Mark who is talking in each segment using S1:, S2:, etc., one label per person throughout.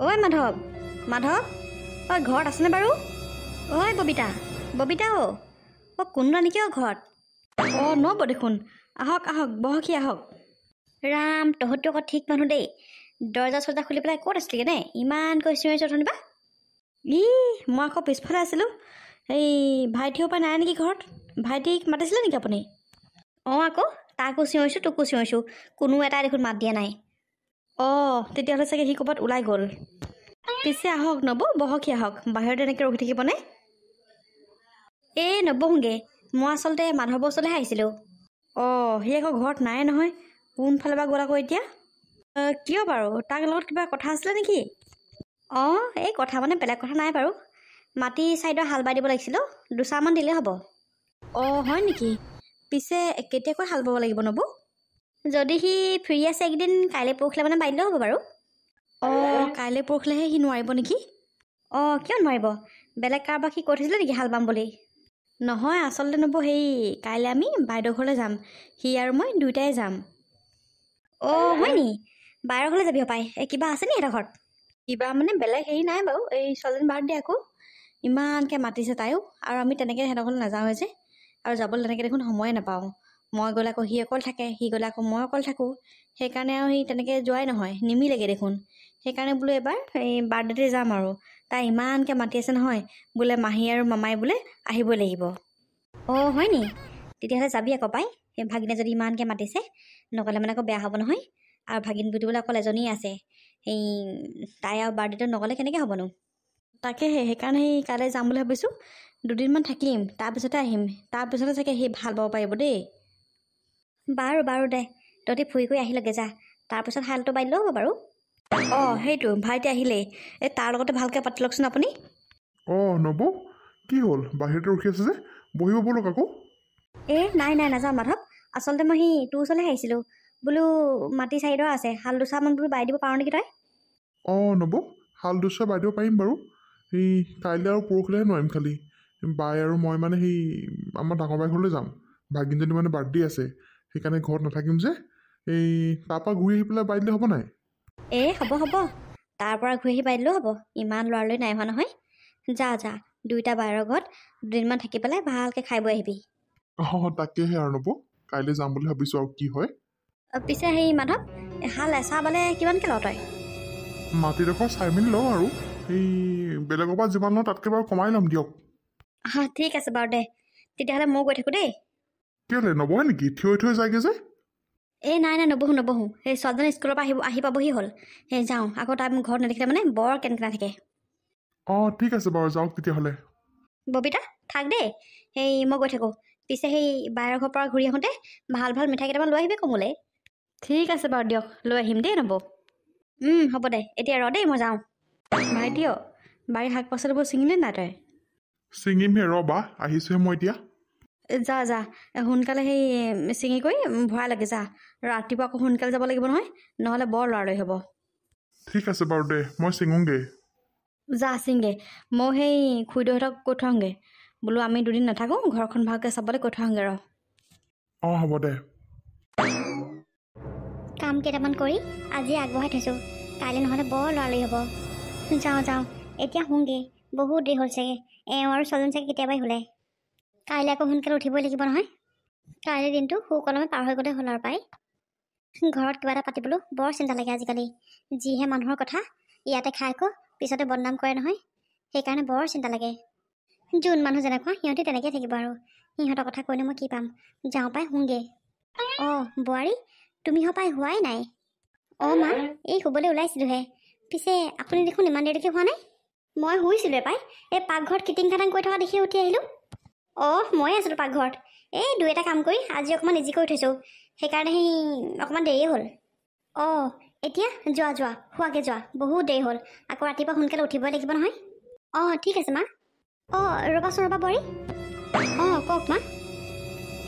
S1: ঐ মাধৱ মাধৱ ঐ ঘৰত আছেনে বাৰু? ঐ ববিতা ববিতা কোনো নেকি ঘৰত? নব দেখোন। আহক আহক বহকি আহক। ৰাম তহঁতো আকৌ ঠিক মানুহ দেই। দৰ্জা চৰ্জা খুলি পেলাই ক'ত আছিলিগৈ নে? ইমান কৈ চিঞৰিছ অথনিবা। মই আকৌ পিছফালে আছিলোঁ। এই ভাইটিৰ পৰা নাই নেকি ঘৰত? ভাইটিক মাতিছিলে নেকি আপুনি? আকৌ তাকো চিঞৰিছোঁ তোকো চিঞৰিছোঁ, কোনো এটাই দেখোন মাত দিয়া নাই। তেতিয়াহ'লে চাগে সি ক'ৰবাত ওলাই গ'ল। পিছে আহক নব বহকি আহক, বাহিৰতে এনেকৈ ৰখি থাকিবনে? নবহোঁগৈ, মই আচলতে মাধৱৰ ওচৰলৈহে আহিছিলোঁ। সি আকৌ ঘৰত নাই নহয়। কোনফালে বা গ'ল আকৌ এতিয়া? কিয় বাৰু, তাৰ লগত কিবা কথা আছিলে নেকি? এই কথা মানে বেলেগ কথা নাই বাৰু। মাটি চাইডৰ হাল বাই দিব লাগিছিল। দুচাৰমান দিলেই হ'ব। হয় নেকি? পিছে কেতিয়াকৈ হাল বাব লাগিব নবৌ? যদি সি ফ্ৰী আছে এইকেইদিন, কাইলৈ পৰহিলৈ মানে বাই দিলেও হ'ব বাৰু। কাইলৈ পৰহিলৈহে সি নোৱাৰিব নেকি? কিয় নোৱাৰিব? বেলেগ কাৰোবাক সি কৈ থৈছিলে নেকি হাল বাম বুলি? নহয় আচলতে নবৌ, কাইলৈ আমি বাইদেউ ঘৰলৈ যাম। সি আৰু মই দুয়োটাই যাম। হয় নি? বাইৰ ঘৰলৈ যাবি হপাই? কিবা আছে নি সিহঁতৰ ঘৰত? কিবা মানে বেলেগ নাই বাৰু। এই ছোৱালীজনী বাৰ্থডে আকৌ। ইমানকৈ মাতিছে তাইও, আৰু আমি তেনেকৈ সিহঁতৰ ঘৰলৈ নাযাওঁৱে যে। আৰু যাবলৈ তেনেকৈ দেখোন সময়ে নাপাওঁ। মই গ'লে আকৌ সি অকল থাকে, সি গ'লে আকৌ মই অকল থাকোঁ। সেইকাৰণে আৰু সি তেনেকৈ যোৱাই নহয়, নিমিলেগৈ দেখোন। সেইকাৰণে বোলো এবাৰ এই বাৰ্থডেতে যাম আৰু। তাই ইমানকৈ মাতি আছে নহয়, বোলে মাহী আৰু মামাই বোলে আহিবই লাগিব। হয় নি? তেতিয়াহ'লে যাবি আকৌ পাই। সেই ভাগিনে যদি ইমানকৈ মাতিছে, নগ'লে মানে আকৌ বেয়া হ'ব নহয়। আৰু ভাগিন বুলিবলৈ অকল এজনীয়ে আছে। তাই আৰু বাৰ্থডেটো নগ'লে কেনেকৈ হ'বনো? তাকেহে সেইকাৰণে কাইলৈ যাম বুলি ভাবিছোঁ। দুদিনমান থাকিম, তাৰপিছতে আহিম। তাৰপিছতে চাগে সি ভাল পাব পাৰিব দেই। বাৰু দে, তহঁতি ফুৰি কৰি আহিলগে যা। তাৰপিছত হালটো বাই দিলেও হ'ব বাৰু। সেইটো ভাইটি আহিলেই। তাৰ লগতে ভালকৈ পাতি লওকচোন আপুনি।
S2: নব, কি হ'ল? বাহিৰতে ৰখি আছে যে, বহিব ব'লক আকৌ।
S1: নাই নাযাওঁ মাধৱ। আচলতে মই তোৰ ওচৰলৈ আহিছিলোঁ। বোলো মাটি চাইডৰ আছে, হাল দুচাৰমান বোলো বাই দিব পাৰ নেকি তই?
S2: নব, হাল দুচৰা বাই দিব পাৰিম বাৰু। কাইলৈ আৰু পৰহিলৈহে নোৱাৰিম খালি। বাই আৰু মই মানে আমাৰ ডাঙৰ বাই ঘৰলৈ যাম। ভাগিনজনী মানে বাৰ্থডে আছে, সেইকাৰণে ঘৰত নাথাকিম যে। তাৰপৰা ঘূৰি আহি পেলাই বাই দিলে হ'ব নাই?
S1: হ'ব। তাৰ পৰা ঘূৰি আহি বাই দিলেও হ'ব। ইমান লৰালৰি নাই হোৱা নহয়। যা দুইটা বাইৰৰ ঘৰত দুদিনমান থাকি পেলাই ভালকৈ খাই বৈ আহিবি।
S2: তাকেহে আৰু নব, কাইলৈ যাম বুলি ভাবিছোঁ আৰু কি হয়।
S1: পিছে মাধৱ, হাল এচাহ বালে কিমানকৈ লওঁ তই?
S2: মাটিডোখৰ চাই মেলি লওঁ আৰু। বেলেগৰ পৰা যিমান লওঁ তাতকৈ বাৰু কমাই ল'ম দিয়ক।
S1: ঠিক আছে বাৰু দে, তেতিয়াহ'লে মই গৈ থাকোঁ দেই।
S2: কেলৈ নবহে নেকি? থিয় যায়গৈ যে।
S1: নাই নবহোঁ। সেই ছোৱালীজনী স্কুলৰ পৰা আহি পাবহি হ'ল। যাওঁ আকৌ। তাই মোক ঘৰত নেদেখিলে মানে বৰ কেনেকৈ থাকে।
S2: ঠিক আছে বাৰু, যাওক তেতিয়াহ'লে।
S1: ববিতা থাক দেই, মই গৈ থাকোঁ। পিছে বাইৰৰ ঘৰৰ পৰা ঘূৰি আহোঁতে ভাল মিঠাই কেইটামান লৈ আহিবি কমলৈ। ঠিক আছে বাৰু দিয়ক, লৈ আহিম দেই নবৌ। হ'ব দে, এতিয়া দেই মই যাওঁ। ভাইটিও বাৰীৰ শাক পাচলিবোৰ ছিঙিলে নাই তই?
S2: ছিঙিমহে ৰ'বা, আহিছোঁহে মই এতিয়া।
S1: যা সোনকালে ছিঙি কৰি ভৰাই লাগে যা। ৰাতিপুৱা আকৌ সোনকালে যাব লাগিব নহয়, নহ'লে বৰ লৰালৰি হ'ব।
S2: ঠিক আছে বাৰু দে, মই ছিঙোংগৈ।
S1: যা ছিংগে। মই খুৰীদেউহঁতক কৈ থৈ আহোঁগৈ। বোলো আমি দুদিন নাথাকোঁ, ঘৰখন ভালকৈ চাবলৈ কৈ থৈ আহোঁগৈ ৰ।
S2: হ'ব দে।
S3: কাম কেইটামান কৰি আজি আগবঢ়াই থৈছোঁ, কাইলৈ নহ'লে বৰ লৰালৰি হ'ব। যাওঁ এতিয়া শুংগে, বহুত দেৰি হ'ল চাগে। আৰু ছোৱালীজনী চাগে কেতিয়াবাই শুলে। কাইলৈ আকৌ সোনকালে উঠিবই লাগিব নহয়। কাইলৈ দিনটো সুকলমে পাৰ হৈ গ'লে হ'ল আৰু পাই। ঘৰত কিবা এটা পাতিবলৈও বৰ চিন্তা লাগে আজিকালি। যিহে মানুহৰ কথা, ইয়াতে খাই আকৌ পিছতে বদনাম কৰে নহয়। সেইকাৰণে বৰ চিন্তা লাগে। যোন মানুহ যেনেকুৱা সিহঁতে তেনেকৈ থাকিব আৰু। সিহঁতৰ কথা কৈনো মই কি পাম। যাওঁ পাই শুংগে। বোৱাৰী, তুমি হপাই হোৱাই নাই? মা, শুবলৈ ওলাইছিলোঁহে। পিছে আপুনি দেখোন ইমান দেৰিলৈকে হোৱা নাই? মই শুইছিলোঁ পাই। পাকঘৰত খিটিং খাটাং কৰি থকা দেখি উঠি আহিলোঁ। মই আছিলোঁ পাকঘৰত। দুই এটা কাম কৰি আজি অকণমান ইজি কৰি থৈছোঁ। সেইকাৰণে অকণমান দেৰিয়ে হ'ল। এতিয়া যোৱা শুৱাকৈ যোৱা, বহুত দেৰি হ'ল। আকৌ ৰাতিপুৱা সোনকালে উঠিবই লাগিব নহয়। ঠিক আছে মা। ৰ'বাচোন বোৱাৰী। কওক মা।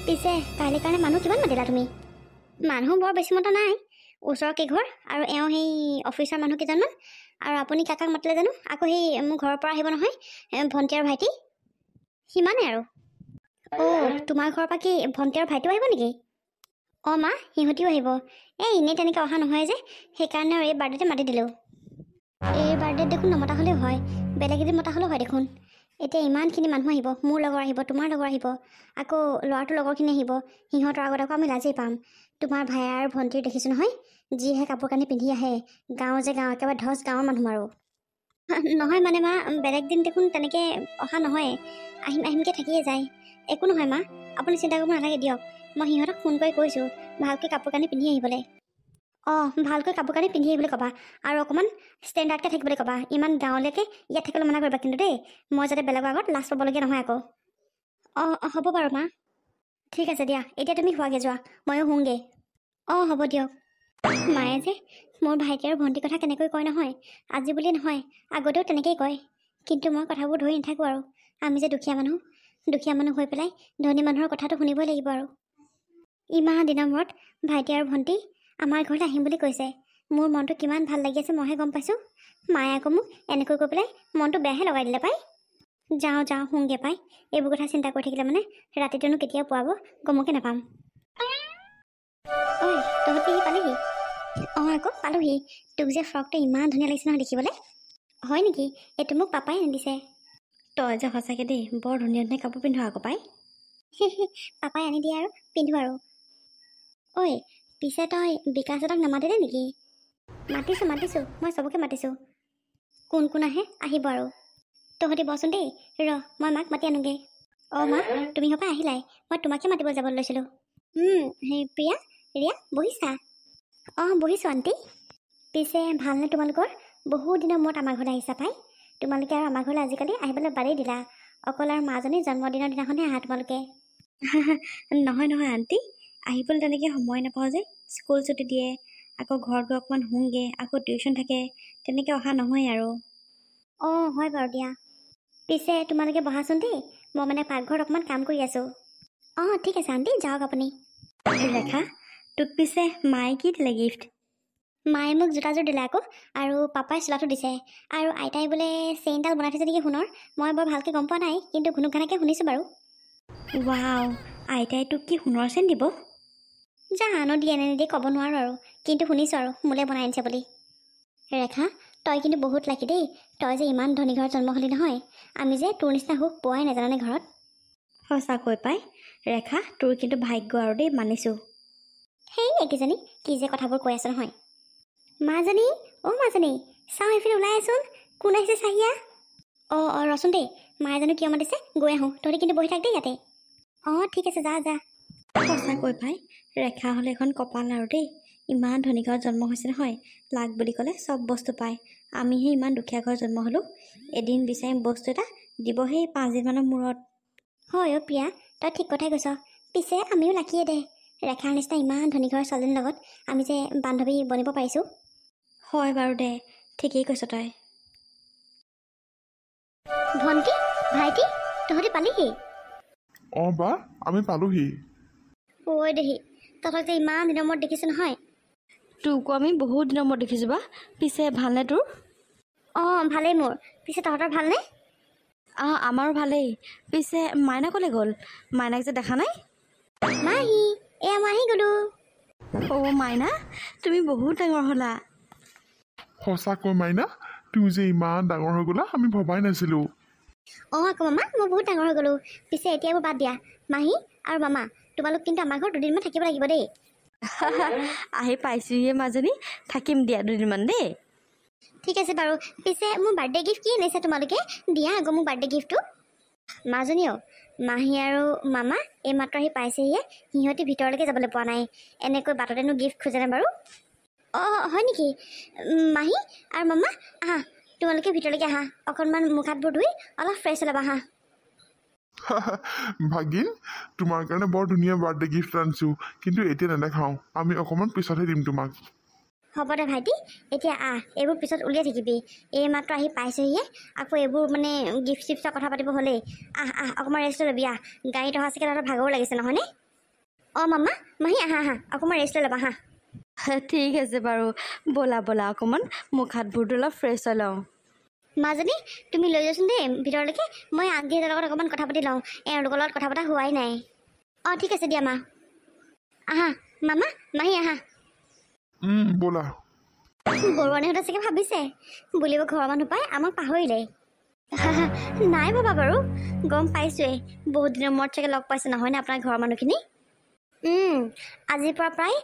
S3: পিছে কাইলৈ কাৰণে মানুহ কিমান মাতিলা তুমি? মানুহ বৰ বেছি মতা নাই। ওচৰৰ কেইঘৰ আৰু অফিচৰ মানুহ কেইজনমান, আৰু আপুনি কাকাক মাতিলে জানো। আকৌ মোৰ ঘৰৰ পৰা আহিব নহয় ভণ্টি আৰু ভাইটি, সিমানেই আৰু। তোমাৰ ঘৰৰ পৰা কি ভণ্টি আৰু ভাইটিও আহিব নেকি? মা, সিহঁতিও আহিব। এনেই তেনেকৈ অহা নহয় যে, সেইকাৰণে আৰু এই বাৰ্থডেতে মাতি দিলোঁ। এই বাৰ্থডেত দেখোন নমতা হ'লেও হয়, বেলেগ এদিন মতা হ'লেও হয় দেখোন। এতিয়া ইমানখিনি মানুহ আহিব, মোৰ লগৰ আহিব, তোমাৰ লগৰ আহিব, আকৌ ল'ৰাটোৰ লগৰখিনি আহিব। সিহঁতৰ আগত আকৌ আমি লাজেই পাম। তোমাৰ ভাই আৰু ভণ্টিৰ দেখিছোঁ নহয়, যিহে কাপোৰ কানি পিন্ধি আহে। গাঁও যে গাঁও, একেবাৰে ধছ গাঁৱৰ মানুহ আৰু। নহয় মানে মা, বেলেগ দিন দেখোন তেনেকৈ অহা নহয়, আহিম আহিমকৈ থাকিয়ে যায়। একো নহয় মা, আপুনি চিন্তা কৰিব নালাগে দিয়ক। মই সিহঁতক ফোন কৰি কৈছোঁ ভালকৈ কাপোৰ কানি পিন্ধি আহিবলৈ। অঁ, ভালকৈ কাপোৰ কানি পিন্ধি আহিবলৈ ক'বা, আৰু অকণমান ষ্টেণ্ডাৰ্ডকৈ থাকিবলৈ ক'বা। ইমান গাঁৱলৈকে ইয়াত থাকিবলৈ মানা কৰিবা কিন্তু দেই, মই যাতে বেলেগৰ আগত লাজ পাবলগীয়া নহয় আকৌ। অঁ হ'ব বাৰু মা, ঠিক আছে দিয়া। এতিয়া তুমি হোৱাকৈ যোৱা, ময়ো শুওঁগৈ। অঁ হ'ব দিয়ক। মায়ে যে মোৰ ভাইটি আৰু ভণ্টিৰ কথা কেনেকৈ কয় নহয়, আজি বুলি নহয়, আগতেও তেনেকেই কয়। কিন্তু মই কথাবোৰ ধৰি নাথাকোঁ আৰু। আমি যে দুখীয়া মানুহ হৈ পেলাই ধনী মানুহৰ কথাটো শুনিবই লাগিব আৰু। ইমান দিনৰ মূৰত ভাইটি আৰু ভণ্টি আমাৰ ঘৰলৈ আহিম বুলি কৈছে। মোৰ মনটো কিমান ভাল লাগি আছে মইহে গম পাইছোঁ। মায়ে আকৌ মোক এনেকৈ কৈ পেলাই মনটো বেয়াহে লগাই দিলে পাই। যাওঁ শুওঁগৈ পাই। এইবোৰ কথা চিন্তা কৰি থাকিলে মানে ৰাতিটোনো কেতিয়া পোৱাব গমকে নাপাম। ঐ তহঁতি পালেহি? অঁ আকৌ পালোহি। তোক যে ফ্ৰকটো ইমান ধুনীয়া লাগিছে নহয় দেখিবলৈ। হয় নেকি? এইটো মোক পাপাই আনি দিছে।
S1: তই যে সঁচাকৈ দেই বৰ ধুনীয়া ধুনীয়া কাপোৰ পিন্ধ আকৌ পাই।
S3: পাপাই আনি দিয়ে আৰু পিন্ধো আৰু। ঐ পিছে তই বিকাশহঁতক নামাতিলে নেকি? মাতিছোঁ, মই চবকে মাতিছোঁ। কোন কোন আহে আহিব আৰু। তহঁতি বচোন দেই, ৰ মই মাক মাতি আনোগৈ। অঁ মা, তুমি সপাই আহিলাই, মই তোমাকে মাতিব যাব লৈছিলোঁ। প্ৰিয়া, ৰিয়া বহিছা? অঁ বহিছোঁ আণ্টি। পিছে ভালনে তোমালোকৰ? বহুত দিনৰ মূৰত আমাৰ ঘৰলৈ আহিছা পাই। তোমালোকে আৰু আমাৰ ঘৰলৈ আজিকালি আহিবলৈ বাদেই দিলা। অকল আৰু মাজনীৰ জন্মদিনৰ দিনাখনহে আহা তোমালোকে।
S1: নহয় আণ্টি, আহিবলৈ তেনেকৈ সময় নাপাওঁ যে। স্কুল ছুটি দিয়ে, আকৌ ঘৰত গৈ অকণমান শুওঁগৈ, আকৌ টিউশ্যন থাকে, তেনেকৈ অহা নহয় আৰু।
S3: অঁ হয় বাৰু দিয়া। পিছে তোমালোকে বহাচোন দেই, মই মানে পাকঘৰত অকণমান কাম কৰি আছোঁ। অঁ ঠিক আছে আণ্টি, যাওক আপুনি।
S1: ৰেখা, তোক পিছে মায়ে কি দিলে গিফ্ট?
S3: মায়ে মোক জোতাযোৰ দিলে আকৌ, আৰু পাপাই চোলাটো দিছে, আৰু আইতাই বোলে চেইনডাল বনাই থৈছে নেকি সোণৰ। মই বৰ ভালকৈ গম পোৱা নাই, কিন্তু ঘুনুক ঘানাকৈ শুনিছোঁ বাৰু।
S1: ৱাও, আইতাই তোক কি সোণৰ চেন দিব?
S3: জানো দিয়ে নে নিদিয়ে ক'ব নোৱাৰোঁ আৰু, কিন্তু শুনিছোঁ আৰু মোলৈ বনাই আনিছে বুলি। ৰেখা, তই কিন্তু বহুত লাকি দেই। তই যে ইমান ধনী ঘৰত জন্ম হ'লি নহয়। আমি যে তোৰ নিচিনা সুখ পোৱাই নাজানানে ঘৰত।
S1: সঁচাকৈ পাই, ৰেখা তোৰ কিন্তু ভাগ্য আৰু দেই, মানিছোঁ।
S3: সেই একেজনী কি যে কথাবোৰ কৈ আছে নহয়। মাজনী, অ' মাজনী, চাওঁ এইফালে ওলাই আছোন, কোন আহিছে চাহিয়া। অঁ ৰচোন দেই, মায়ে জানো কিয় মাতিছে, গৈ আহোঁ। তহঁতি কিন্তু বহি থাক দেই ইয়াতে। অঁ ঠিক আছে, যা।
S1: সঁচাকৈ পাই, ৰেখা হ'লে এখন কপাল আৰু দেই। ইমান ধনী ঘৰত জন্ম হৈছে নহয়, লাক বুলি ক'লে চব বস্তু পায়। আমিহে ইমান দুখীয়া ঘৰত জন্ম হ'লোঁ। এদিন বিচাৰিম বস্তু এটা, দিবহে 5 দিনমানৰ মূৰত।
S3: হয় অ' প্ৰিয়া, তই ঠিক কথাই কৈছ। পিছে আমিও লাকিয়ে দে, ৰেখাৰ নিচিনা ইমান ধনী ঘৰৰ ছোৱালীজনীৰ লগত আমি যে বান্ধৱী বনিব পাৰিছোঁ।
S1: হয় বাৰু দে, ঠিকেই কৈছ তই।
S3: ভণ্টি, ভাইটি, তহঁতি পালিহি?
S2: অঁ বা, আমি পালোহি।
S3: ঐ দেহি, তহঁতক যে ইমান দিনৰ মূৰত দেখিছোঁ নহয়।
S1: তোকো আমি বহুত দিনৰ মূৰত দেখিছোঁ বা। পিছে ভালনে তোৰ?
S3: অঁ ভালেই মোৰ। পিছে তহঁতৰ ভালনে?
S1: আমাৰো ভালেই। পিছে মাইনা ক'লৈ গ'ল? মাইনাক যে দেখা নাই।
S3: মাহী, এয়া মই আহি গ'লোঁ।
S1: অ' মাইনা, তুমি বহুত ডাঙৰ হ'লা।
S2: সঁচাকৈ মাইনা, তুমি যে ইমান ডাঙৰ হৈ গ'লা, আমি ভবাই নাছিলোঁ।
S3: অঁ আকৌ মামা, মই বহুত ডাঙৰ হৈ গ'লোঁ। পিছে এতিয়া এইবোৰ বাদ দিয়া। মাহী আৰু মামা, তোমালোক কিন্তু আমাৰ ঘৰত দুদিনমান থাকিব লাগিব দেই।
S1: আহি পাইছোঁহিয়ে মাজনী, থাকিম দিয়া দুদিনমান দেই।
S3: ঠিক আছে বাৰু। পিছে মোৰ বাৰ্থডে গিফ্ট কি আনিছে তোমালোকে? দিয়া আকৌ মোৰ বাৰ্থডে গিফ্টটো। মাজনীও, মাহী আৰু মামা এইমাত্ৰ আহি পাইছেহিয়ে। সিহঁতি ভিতৰলৈকে যাবলৈ পোৱা নাই। এনেকৈ বাটতেনো গিফ্ট খোজেনে বাৰু? অঁ হয় নেকি? মাহী আৰু মামা আহা, তোমালোকে ভিতৰলৈকে আহা। অকণমান মুখ হাতবোৰ ধুই অলপ ফ্ৰেছ হৈ ল'বা আহা।
S2: ভাগিন, তোমাৰ কাৰণে বৰ ধুনীয়া বাৰ্থডে গিফ্ট আনিছোঁ, কিন্তু এতিয়া নেদেখাওঁ। আমি অকণমান পিছতহে দিম তোমাক।
S3: হ'ব দে ভাইটি, এতিয়া এইবোৰ পিছত উলিয়াই থাকিবি। এইমাত্ৰ আহি পাইছেহিয়ে, আকৌ এইবোৰ মানে গিফ্ট চিফ্টৰ কথা পাতিব হ'লেই। অকণমান ৰেষ্ট লৈ ল'বি। গাড়ীত অহা চাগে তহঁতৰ ভাগৰো লাগিছে নহয়নে? অঁ মামা, মাহী আহা, অকণমান ৰেষ্ট লৈ ল'বা আহা।
S1: ঠিক আছে বাৰু, ব'লা অকণমান মুখ হাতবোৰ অলপ ফ্ৰেছ হৈ লওঁ।
S3: মাজনী, তুমি লৈ যোৱাচোন দেই ভিতৰলৈকে। মই আণ্টিহঁতৰ লগত অকণমান কথা পাতি লওঁ। এওঁলোকৰ লগত কথা পতা হোৱাই নাই। অঁ ঠিক আছে দিয়া মা। আহা মামা, মাহী আহা।
S2: ব'লা।
S3: বৰুৱানীহঁতে চাগে ভাবিছে বুলিব ঘৰৰ মানুহ পাই আমাক পাহৰিলে। নাই বাবা বাৰু, গম পাইছোৱেই বহুত দিনৰ মূৰত চাগে লগ পাইছে নহয়নে আপোনাৰ ঘৰৰ মানুহখিনি। আজিৰ পৰা প্ৰায়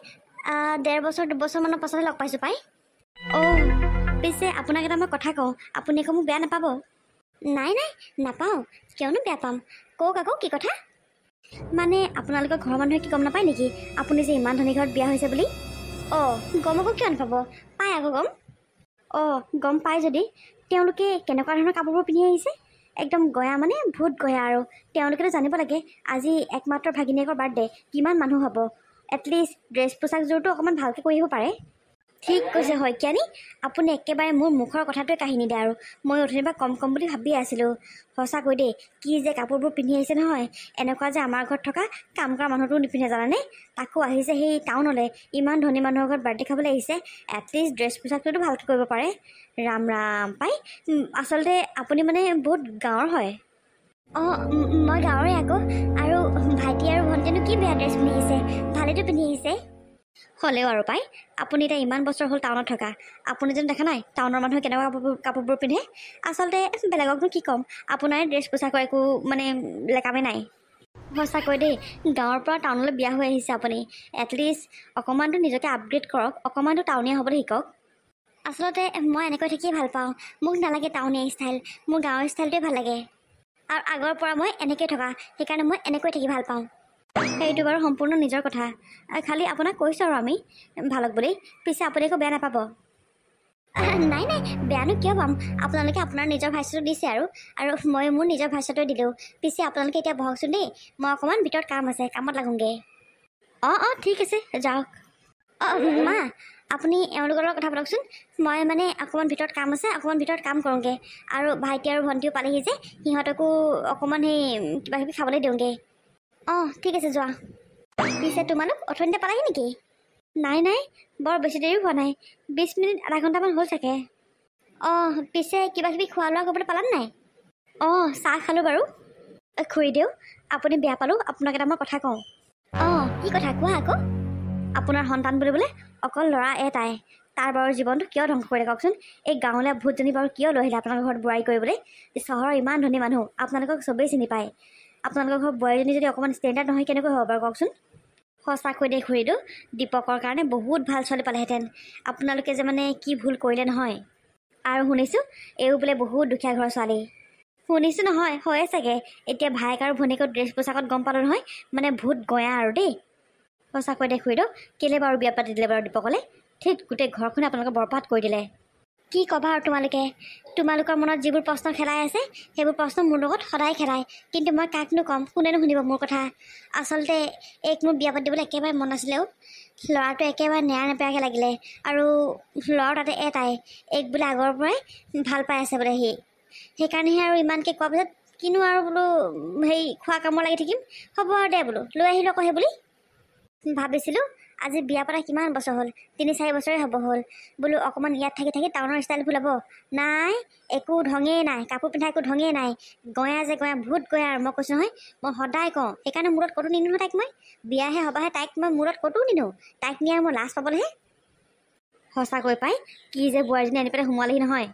S3: 1.5 বছৰ 2 বছৰমানৰ পাছতে লগ পাইছোঁ পাই। পিছে আপোনাক এটা মই কথা কওঁ, আপুনি আকৌ মোক বেয়া নাপাব। নাই নাপাওঁ, কিয়নো বেয়া পাম, কওক আকৌ কি কথা। মানে আপোনালোকৰ ঘৰৰ মানুহে কি গম নাপায় নেকি আপুনি যে ইমান ধনী ঘৰত বিয়া হৈছে বুলি? গম আকৌ কিয় নাপাব, পায় আকৌ গম। গম পায় যদি তেওঁলোকে কেনেকুৱা ধৰণৰ কাপোৰবোৰ পিন্ধি আহিছে, একদম গয়া মানে ভূত গয়া আৰু। তেওঁলোকেতো জানিব লাগে আজি একমাত্ৰ ভাগিনীয়েকৰ বাৰ্থডে, কিমান মানুহ হ'ব। এটলিষ্ট ড্ৰেছ পোছাকযোৰটো অকণমান ভালকৈ কৰিব পাৰে। ঠিক কৈছে শইকীয়ানী, আপুনি একেবাৰে মোৰ মুখৰ কথাটোৱে কাহিনী দিয়ে আৰু। মই অথনিৰ পৰা কম বুলি ভাবিয়ে আছিলোঁ। সঁচাকৈ দেই, কি যে কাপোৰবোৰ পিন্ধি আহিছে নহয়, এনেকুৱা যে আমাৰ ঘৰত থকা কাম কৰা মানুহটোও নিপিন্ধে জানানে। তাকো আহিছে সেই টাউনলৈ, ইমান ধনী মানুহৰ ঘৰত বাৰ্থডে খাবলৈ আহিছে। এটলিষ্ট ড্ৰেছ পোছাকটোতো ভালকৈ কৰিব পাৰে। ৰাম পাই, আচলতে আপুনি মানে বহুত গাঁৱৰ হয়। মই গাঁৱৰে আকৌ, আৰু ভাইটি আৰু ভণ্টিনো কি বেয়া ড্ৰেছ পিন্ধি আহিছে, ভালেইটো পিন্ধি আহিছে। হ'লেও আৰু পাই, আপুনি এতিয়া ইমান বছৰ হ'ল টাউনত থকা, আপুনি যেন দেখা নাই টাউনৰ মানুহে কেনেকুৱা কাপোৰবোৰ পিন্ধে। আচলতে বেলেগকনো কি ক'ম, আপোনাৰ ড্ৰেছ পোছাকৰ একো মানে লেকামে নাই। সঁচাকৈ দেই, গাঁৱৰ পৰা টাউনলৈ বিয়া হৈ আহিছে আপুনি, এটলিষ্ট অকণমানটো নিজকে আপগ্ৰেড কৰক, অকণমানটো টাউনীয়া হ'বলৈ শিকক। আচলতে মই এনেকৈ থাকিয়ে ভাল পাওঁ, মোক নালাগে টাউনীয়া ষ্টাইল, মোৰ গাঁৱৰ ষ্টাইলটোৱে ভাল লাগে। আৰু আগৰ পৰা মই এনেকৈ থকা, সেইকাৰণে মই এনেকৈ থাকি ভাল পাওঁ। সেইটো বাৰু সম্পূৰ্ণ নিজৰ কথা, খালি আপোনাক কৈছোঁ আৰু আমি ভালক বুলি, পিছে আপুনি একো বেয়া নাপাব। নাই বেয়ানো কিয় পাম, আপোনালোকে আপোনাৰ নিজৰ ভাষ্যটো দিছে আৰু মই মোৰ নিজৰ ভাষ্যটোৱে দিলোঁ। পিছে আপোনালোকে এতিয়া বহকচোন দেই, মই অকণমান ভিতৰত কাম আছে, কামত লাগোঁগৈ। ঠিক আছে যাওক। মা আপুনি এওঁলোকৰ লগত কথা পাতকচোন, মই মানে অকণমান ভিতৰত কাম আছে, অকণমান ভিতৰত কাম কৰোঁগৈ। আৰু ভাইটি আৰু ভণ্টিও পালেহি যে, সিহঁতকো অকণমান সেই কিবা কিবি খাবলৈ দিওঁগৈ। ঠিক আছে যোৱা। পিছে তোমালোক অথনিতে পালাহি নেকি? নাই বৰ বেছি দেৰিও হোৱা নাই, 20 মিনিট আধা ঘণ্টামান হ'ল চাগে। পিছে কিবা কিবি খোৱা লোৱা কৰিবলৈ পালানে নাই? চাহ খালোঁ বাৰু। খুৰীদেউ, আপুনি বেয়া পালোঁ আপোনাক এটা মই কথা কওঁ। কি কথা কোৱা আকৌ। আপোনাৰ সন্তান বুলিবলৈ অকল ল'ৰা এটাই, তাৰ বাৰু জীৱনটো কিয় ধ্বংস কৰিলে কওকচোন। এই গাঁৱলীয়া ভূতজনী বাৰু কিয় লৈ আহিলে আপোনালোকৰ ঘৰত বোৱাৰী কৰিবলৈ? চহৰৰ ইমান ধনী মানুহ, আপোনালোকক চবেই চিনি পায়। আপোনালোকৰ ঘৰত বোৱাৰীজনী যদি অকণমান ষ্টেণ্ডাৰ্ড নহয় কেনেকৈ হ'ব বাৰু কওকচোন। সঁচাকৈ দেই খুৰীদেউ, দীপকৰ কাৰণে বহুত ভাল ছোৱালী পালেহেঁতেন। আপোনালোকে যে মানে কি ভুল কৰিলে নহয়। আৰু শুনিছোঁ এইও বোলে বহুত দুখীয়া ঘৰৰ ছোৱালী। শুনিছোঁ নহয়, হয়ে চাগে। এতিয়া ভায়েক আৰু ভনীয়েকৰ ড্ৰেছ পোছাকত গম পালোঁ নহয়, মানে ভূত গঞা আৰু দেই। সঁচাকৈ দে খুৰীদেউ, কেলৈ বাৰু বিয়া পাতি দিলে বাৰু দীপকলে? ঠিক গোটেই ঘৰখনে আপোনালোকে বৰবাদ কৰি দিলে। কি ক'বা আৰু তোমালোকৰ মনত যিবোৰ প্ৰশ্ন খেলাই আছে, সেইবোৰ প্ৰশ্ন মোৰ লগত সদায় খেলায়। কিন্তু মই কাকনো ক'ম, কোনেনো শুনিব মোৰ কথা। আচলতে এইক মোৰ বিয়া পাতিবলৈ একেবাৰে মন নাছিলেও, ল'ৰাটো একেবাৰে নেৰা নেপেৰাকৈ লাগিলে। আৰু ল'ৰাও তাতে এটাই, এইক বোলে আগৰ পৰাই ভাল পাই আছে বোলে সি। সেইকাৰণেহে আৰু ইমানকৈ কোৱাৰ পিছত কিনো আৰু বোলো হেৰি খোৱা কামৰ লাগি থাকিম, হ'ব আৰু দে বোলো, লৈ আহিলোঁ আকৌ সেই বুলি। ভাবিছিলোঁ আজি বিয়া পতা কিমান বছৰ হ'ল, 3-4 বছৰে হ'ব হ'ল, বোলো অকণমান ইয়াত থাকি টাউনৰ ষ্টাইল ভুল হ'ব। নাই, একো ঢঙেই নাই, কাপোৰ পিন্ধা একো ঢঙেই নাই। গঞা যে গঞা, ভূত গঞা আৰু মই কৈছোঁ নহয়, মই সদায় কওঁ। সেইকাৰণে মূৰত ক'তো নিনো নহয় তাইক মই, বিয়াহে সবাহে তাইক মই মূৰত ক'তো নিনো। তাইক নিয়ে আৰু মই লাজ পাবলৈহে। সঁচাকৈ পাই, কি যে বোৱাৰীজনী আনি পেলাই সোমোৱালেহি নহয়।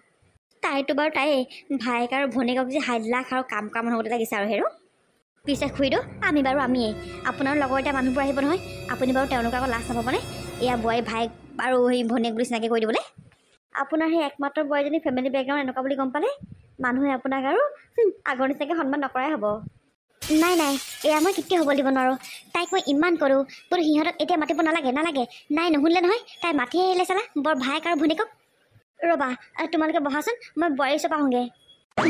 S3: তাইতো বাৰু তাইয়ে, ভায়েক আৰু ভনীয়েকক যে 1,00,000 আৰু কাম কৰা মানুহ হ'বলৈ লাগিছে আৰু হেৰো। পিছে খুৰীদেউ, আমি বাৰু আমিয়ে, আপোনাৰ লগৰ এতিয়া মানুহবোৰ আহিব নহয়, আপুনি বাৰু তেওঁলোকক আকৌ লাজ নাপাবনে? এয়া বোৱাৰী ভায়েক আৰু সেই ভনীয়েক বুলি চিনাকি কৰি দিবলৈ। আপোনাৰ সেই একমাত্ৰ বোৱাৰীজনী ফেমিলি বেকগ্ৰাউণ্ড এনেকুৱা বুলি গম পালে মানুহে আপোনাক আৰু আগৰ নিচিনাকৈ সন্মান নকৰাই হ'ব। নাই এয়া মই কেতিয়াও হ'ব দিব নোৱাৰোঁ। তাইক মই ইমান কৰোঁ, বোলো সিহঁতক এতিয়া মাতিব নালাগে। নাই নুশুনিলে নহয়, তাই মাতি আহিলে চালা বৰ ভায়েক আৰু ভনীয়েকক। ৰ'বা তোমালোকে বহাচোন, মই বোৱাৰী ওচৰ পাওঁগৈ।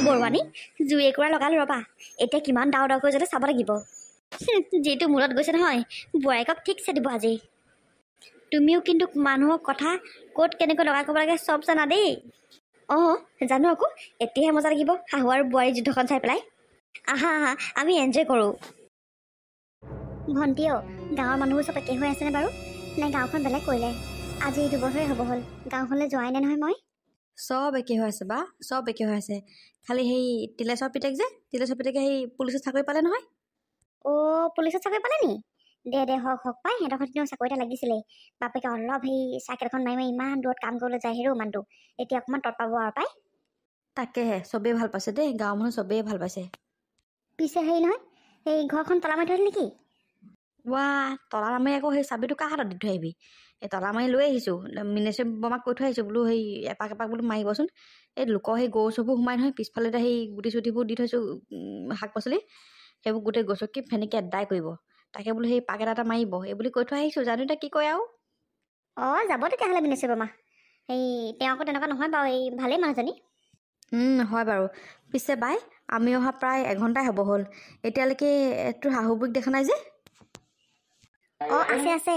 S3: বৰুৱানী, জুই একুৰা লগালোঁ ৰ'বা, এতিয়া কিমান ডাও কৰি যাতে চাব লাগিব। যিটো মূৰত গৈছে নহয়, বোৱাৰীকক ঠিকছে দিব আজি। তুমিও কিন্তু মানুহক কথা ক'ত কেনেকৈ লগাই ক'ব লাগে চব জানা দেই। জানো আকৌ, এতিয়াহে মজা লাগিব শাহু আৰু বোৱাৰী যুদ্ধখন চাই পেলাই। আহা আমি এনজয় কৰোঁ। ভণ্টিও, গাঁৱৰ মানুহবোৰ চব একে হৈ আছেনে বাৰু, নে গাঁওখন বেলেগ কৰিলে? আজি 2 বছৰে হ'ব হ'ল, গাঁওখনলৈ যোৱাই নাই নহয় মই।
S1: চব একে হৈ আছে বা, চব একে হৈ আছে। খালি সেই তিলেশ্বৰ পিতেকে সেই পুলিচত চাকৰি পালে নহয়।
S3: পুলিচত চাকৰি পালে নি? দে হওক পাই সিহঁতৰ ঘৰত চাকৰি এটা লাগিছিলেই বাপেকে অলপ সেই চাইকেল এখন মাৰি ইমান দূৰত কাম কৰিবলৈ যায় হেৰৌ মানুহটো এতিয়া অকণমান তৎ পাব আৰু পাই
S1: তাকেহে চবেই ভাল পাইছে দেই, গাঁৱৰ মানুহ চবেই ভাল পাইছে।
S3: পিছে হেৰি নহয় এই ঘৰখন তলা মাৰি থৈ নেকি?
S1: ৱা, তলা মাৰি আকৌ সেই চাবিটো কাৰ হাতত দি থৈ আহিবি? এই তলা মাৰি লৈ আহিছোঁ, মিনেশ্ৰী বমাক কৈ থৈ আহিছোঁ বোলো সেই এপাক বোলো মাৰিবচোন। এই লোকৰ সেই গৰু চবোৰ সোমাই নহয় পিছফালে সেই গুটি চুটিবোৰ দি থৈছোঁ, শাক পাচলি সেইবোৰ গোটেই গছকি ফেনেকি এদাই কৰিব। তাকে বোলো সেই পাক এটা মাৰিব এই বুলি কৈ থৈ আহিছোঁ, জানো এতিয়া কি কয় আৰু।
S3: যাব তেতিয়াহ'লে মিনেশ্ৰী বমা। এই তেওঁ আকৌ তেনেকুৱা নহয় বাৰু, এই ভালেই মানুহজনী।
S1: হয় বাৰু। পিছে বাই, আমি অহা প্ৰায় এঘণ্টাই হ'ব হ'ল, এতিয়ালৈকে তোৰ শাহুবুক দেখা নাই যে?
S3: আছে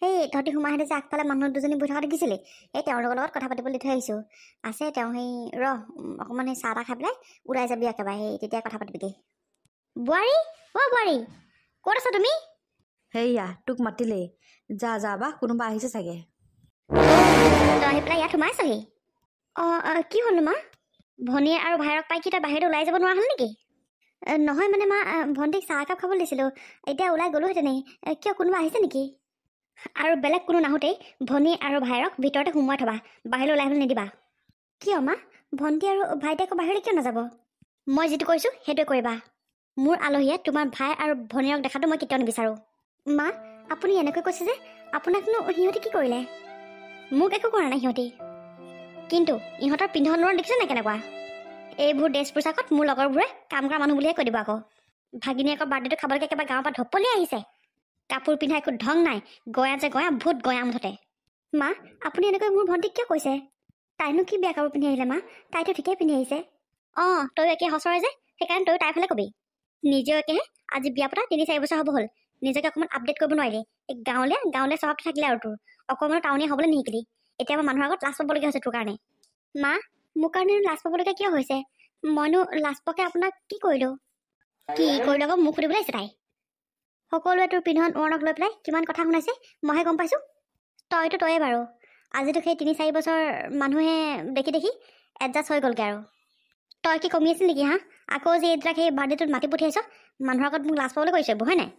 S3: সেই তহঁতি সোমাই আহিলে যে আগফালে মানুহ দুজনী বহি থকা দেখিছিলি, এই তেওঁলোকৰ লগত কথা পাতিবলৈ দি থৈ আহিছোঁ। আছে তেওঁ সেই অকণমান সেই চাহ তাহ খাই পেলাই ওলাই যাবি একেবাৰে, সেই তেতিয়া কথা পাতিবিগৈ। বোৱাৰী বোৱাৰী ক'ত আছা তুমি?
S1: সেইয়া তোক মাতিলেই, যা বা কোনোবা আহিছে চাগে।
S3: তই আহি পেলাই ইয়াত সোমাইছহি? কি হ'লনো মা? ভনী আৰু ভাইৰক পাই কি তই বাহিৰত ওলাই যাব নোৱাৰা হ'ল নেকি? নহয় মানে মা, ভণ্টিক চাহ একাপ খাবলৈ দিছিলোঁ, এতিয়া ওলাই গ'লোহেঁতেনেই। কিয় কোনোবা আহিছে নেকি? আৰু বেলেগ কোনো নাহোঁতেই ভনী আৰু ভাইৰক ভিতৰতে সোমোৱাই থবা, বাহিৰলৈ ওলাই আহিবলৈ নিদিবা। কিয় মা, ভণ্টি আৰু ভাইটি আকৌ বাহিৰলৈ কিয় নাযাব? মই যিটো কৈছোঁ সেইটোৱে কৰিবা। মোৰ আলহীয়ে তোমাৰ ভাই আৰু ভনীৰক দেখাটো মই কেতিয়াও নিবিচাৰোঁ। মা, আপুনি এনেকৈ কৈছে যে, আপোনাকনো সিহঁতি কি কৰিলে? মোক একো কৰা নাই সিহঁতি, কিন্তু ইহঁতৰ পিন্ধন উৰণ দেখিছে নাই কেনেকুৱা? এইবোৰ ড্ৰেছ পোছাকত মোৰ লগৰবোৰে কাম কৰা মানুহ বুলিহে কৈ দিব আকৌ। ভাগিনীয়েকৰ বাৰ্থডেটো খাবলৈকে একেবাৰে গাঁৱৰ পৰা ঢপলিয়াই আহিছে। কাপোৰ পিন্ধা একো ঢং নাই, গঞা যে গঞা, ভূত গঞা মুঠতে। মা, আপুনি এনেকৈ মোৰ ভণ্টিক কিয় কৈছে? তাইনো কি বেয়া কাপোৰ পিন্ধি আহিলে মা? তাইতো ঠিকেই পিন্ধি আহিছে। তয়ো একে সঁচৰে যে, সেইকাৰণে তয়ো তাইৰ ফালে কবি। নিজেও একেহে, আজি বিয়া পতা 3-4 বছৰ হ'ব হ'ল, নিজকে অকণমান আপডেট কৰিব নোৱাৰিলি। এই গাঁৱলীয়া স্বভাৱটো থাকিলে আৰু তোৰ অকণমান টাউনীয়া হ'বলৈ নিশিকিলি। এতিয়া মই মানুহৰ আগত লাজ পাবলগীয়া হৈছে তোৰ কাৰণে। মা, মোৰ কাৰণে লাজ পাবলগীয়া কিয় হৈছে? মইনো লাজ পোৱাকে আপোনাক কি কৰিলোঁ? কি কৰিলোঁ আকৌ মোক সুধিবলৈ আহিছে তাই। সকলোৱে তোৰ পিন্ধন উৰণক লৈ পেলাই কিমান কথা শুনাইছে মইহে গম পাইছোঁ। তয়ে বাৰু, আজিতো সেই 3-4 বছৰ মানুহে দেখি এডজাষ্ট হৈ গ'লগৈ আৰু। তই কি কমি আছিল নেকি হা? আকৌ যে এইবিলাক সেই বাৰ্থডেটোত মাতি পঠিয়াইছ, মানুহৰ আগত মোক লাজ পাবলৈ কৈছে হয় নাই?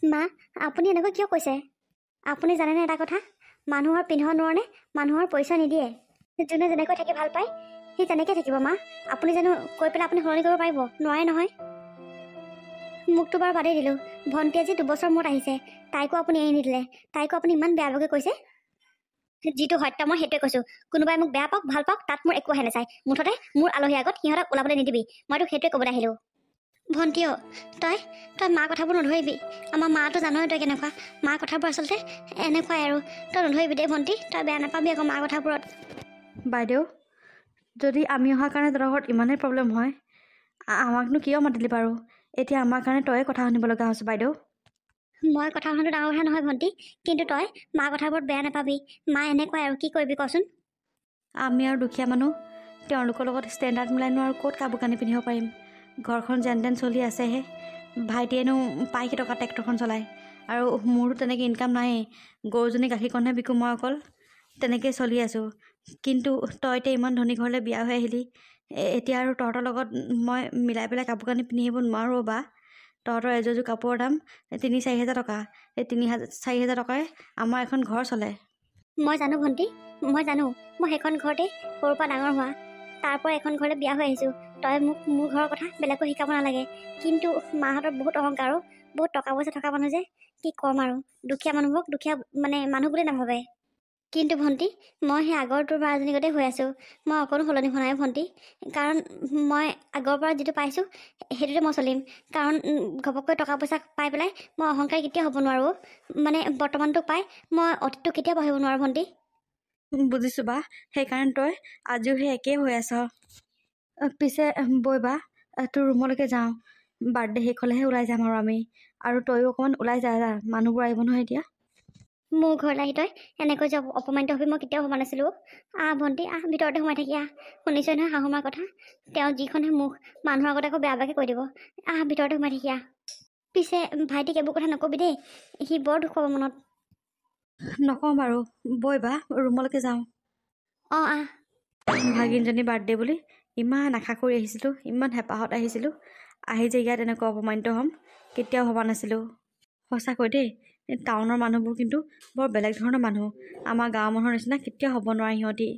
S3: মা, আপুনি এনেকৈ কিয় কৈছে? আপুনি জানেনে এটা কথা, মানুহৰ পিন্ধন উৰণে মানুহৰ পৰিচয় নিদিয়ে। যোনে যেনেকৈ থাকি ভাল পায় সি তেনেকৈ থাকিব মা। আপুনি জানো কৈ পেলাই আপুনি সলনি কৰিব পাৰিব? নোৱাৰে নহয়। মোকতো বাৰু বাদেই দিলোঁ, ভণ্টি আজি 2 বছৰ মূৰত আহিছে, তাইকো আপুনি এৰি নিদিলে, তাইকো আপুনি ইমান বেয়াভাগে কৈছে। যিটো সত্য মই সেইটোৱে কৈছোঁ, কোনোবাই মোক বেয়া পাওক ভাল পাওক তাত মোৰ একো আহে নাচায়। মুঠতে মোৰ আলহীৰ আগত সিহঁতক ওলাবলৈ নিদিবি, মইতো সেইটোৱে ক'বলৈ আহিলোঁ। ভণ্টিও তই মাৰ কথাবোৰ নধৰিবি, আমাৰ মাটো জানই তই কেনেকুৱা, মাৰ কথাবোৰ আচলতে এনেকুৱাই আৰু। তই নধৰিবি দেই ভণ্টি, তই বেয়া নাপাবি আকৌ মাৰ কথাবোৰত।
S1: বাইদেউ, যদি আমি অহাৰ কাৰণে তহঁতৰ ঘৰত ইমানেই প্ৰব্লেম হয়, আমাকনো কিয় মাতিলি বাৰু? এতিয়া আমাৰ কাৰণে তয়ে কথা শুনিব লগা হৈছে বাইদেউ।
S3: মই কথা শুনাটো ডাঙৰ কথা নহয় ভণ্টি, কিন্তু তই মাৰ কথাবোৰত বেয়া নাপাবি, মা এনেকুৱাই আৰু কি কৰিবি কচোন।
S1: আমি আৰু দুখীয়া মানুহ, তেওঁলোকৰ লগত ষ্টেণ্ডাৰ্ড মিলাইনো আৰু ক'ত কাপোৰ কানি পিন্ধিব পাৰিম? ঘৰখন যেন তেন চলি আছেহে। ভাইটিয়েনো পাই টকা ট্ৰেক্টৰখন চলায়, আৰু মোৰতো তেনেকৈ ইনকাম নায়েই। গৰুজনী গাখীৰকণহে বিকোঁ মই অকল, তেনেকৈ চলি আছোঁ। কিন্তু তই এতিয়া ইমান ধনী ঘৰলৈ বিয়া হৈ আহিলি, এতিয়া আৰু তহঁতৰ লগত মই মিলাই পেলাই কাপোৰ কানি পিন্ধি আহিব নোৱাৰোঁ বা। তহঁতৰ এযোৰ কাপোৰৰ দাম 3-4 হাজাৰ টকা, এই 3-4 হাজাৰ টকাই আমাৰ এখন ঘৰ চলে।
S3: মই জানো ভণ্টি, মই জানো, মই সেইখন ঘৰতে সৰুৰ পৰা ডাঙৰ হোৱা, তাৰ পৰা এখন ঘৰলৈ বিয়া হৈ আহিছোঁ। তই মোক মোৰ ঘৰৰ কথা বেলেগকৈ শিকাব নালাগে। কিন্তু মাহঁতৰ বহুত অহংকাৰ, বহুত টকা পইচা থকা মানুহ যে, কি ক'ম আৰু, দুখীয়া মানুহবোৰক দুখীয়া মানে মানুহ বুলি নাভাবে। কিন্তু ভণ্টি, মই সেই আগৰ তোৰ মাজনীৰ গতে হৈ আছোঁ, মই অকণো সলনি হোৱা নাই ভণ্টি। কাৰণ মই আগৰ পৰা যিটো পাইছোঁ সেইটোতে মই চলিম। কাৰণ ঘপককৈ টকা পইচা পাই পেলাই মই অহংকাৰী কেতিয়াও হ'ব নোৱাৰোঁ। মানে বৰ্তমানটো পাই মই অতীতটো কেতিয়াও পাহৰিব নোৱাৰোঁ ভণ্টি।
S1: বুজিছোঁ বা, সেইকাৰণে তই আজিও সেই একেই হৈ আছ। পিছে বৈ বা, তোৰ ৰুমলৈকে যাওঁ, বাৰ্থডে শেষ হ'লেহে ওলাই যাম আৰু তয়ো অকণমান ওলাই যা, মানুহবোৰ আহিব নহয় এতিয়া।
S3: মোৰ ঘৰলৈ আহি তই এনেকৈ যে অপমানিত হ'বি মই কেতিয়াও ভবা নাছিলোঁ। ভণ্টি ভিতৰতে সোমাই থাকি শুনিছই নহয় শাহুমাৰ কথা, তেওঁ যিখনহে মুখ, মানুহৰ আগতে আকৌ বেয়া বেয়াকৈ কৈ দিব। ভিতৰতে সোমাই থাকি পিছে ভাইটিক এইবোৰ কথা নকবি দেই, সি বৰ দুখ পাব মনত।
S1: নকওঁ বাৰু, বৈ বা ৰুমলৈকে যাওঁ। ভাগিনজনী বাৰ্থডে বুলি ইমান আশা কৰি আহিছিলোঁ, ইমান হেঁপাহত আহিছিলোঁ, আহি যে ইয়াত এনেকৈ অপমানিত হ'ম কেতিয়াও ভবা নাছিলোঁ। সঁচাকৈ দেই, টাউনৰ মানুহবোৰ কিন্তু বৰ বেলেগ ধৰণৰ মানুহ। আমাৰ গাঁৱৰ মানুহৰ নিচিনা কেতিয়াও হ'ব নোৱাৰে সিহঁতি।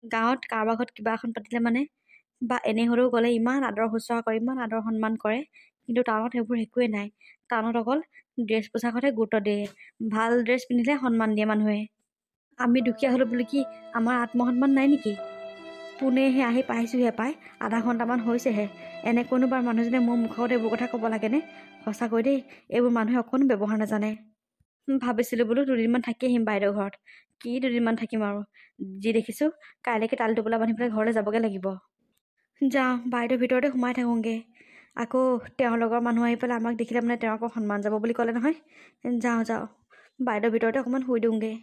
S1: গাঁৱত কাৰোবাৰ ঘৰত কিবা এখন পাতিলে মানে বা এনে হ'লেও গ'লে ইমান আদৰ শুশ্ৰূষা কৰে, ইমান আদৰ সন্মান কৰে। কিন্তু টাউনত সেইবোৰ একোৱেই নাই। টাউনত অকল ড্ৰেছ পোছাকতহে গুৰুত্ব দিয়ে। ভাল ড্ৰেছ পিন্ধিলে সন্মান দিয়ে মানুহে। আমি দুখীয়া হ'লোঁ বুলি কি আমাৰ আত্মসন্মান নাই নেকি? পোনেহে আহি পাইছোঁহে পাই, আধা ঘণ্টামান হৈছেহে। এনেকৈনো বাৰ মানুহজনে মোৰ মুখত এইবোৰ কথা ক'ব লাগেনে? সঁচাকৈ দেই, এইবোৰ মানুহে অকণো ব্যৱহাৰ নাজানে। ভাবিছিলোঁ বোলো দুদিনমান থাকি আহিম বাইদেউ ঘৰত। কি দুদিনমান থাকিম আৰু, যি দেখিছোঁ কাইলৈকে তালি টোপোলা বান্ধি পেলাই ঘৰলৈ যাবগৈ লাগিব। যাওঁ, বাইদেউ ভিতৰতে সোমাই থাকোঁগৈ। আকৌ তেওঁৰ লগৰ মানুহ আহি পেলাই আমাক দেখিলে মানে তেওঁৰ আকৌ সন্মান যাব বুলি ক'লে নহয়। যাওঁ, বাইদেউ ভিতৰতে অকণমান শুই দিওঁগৈ।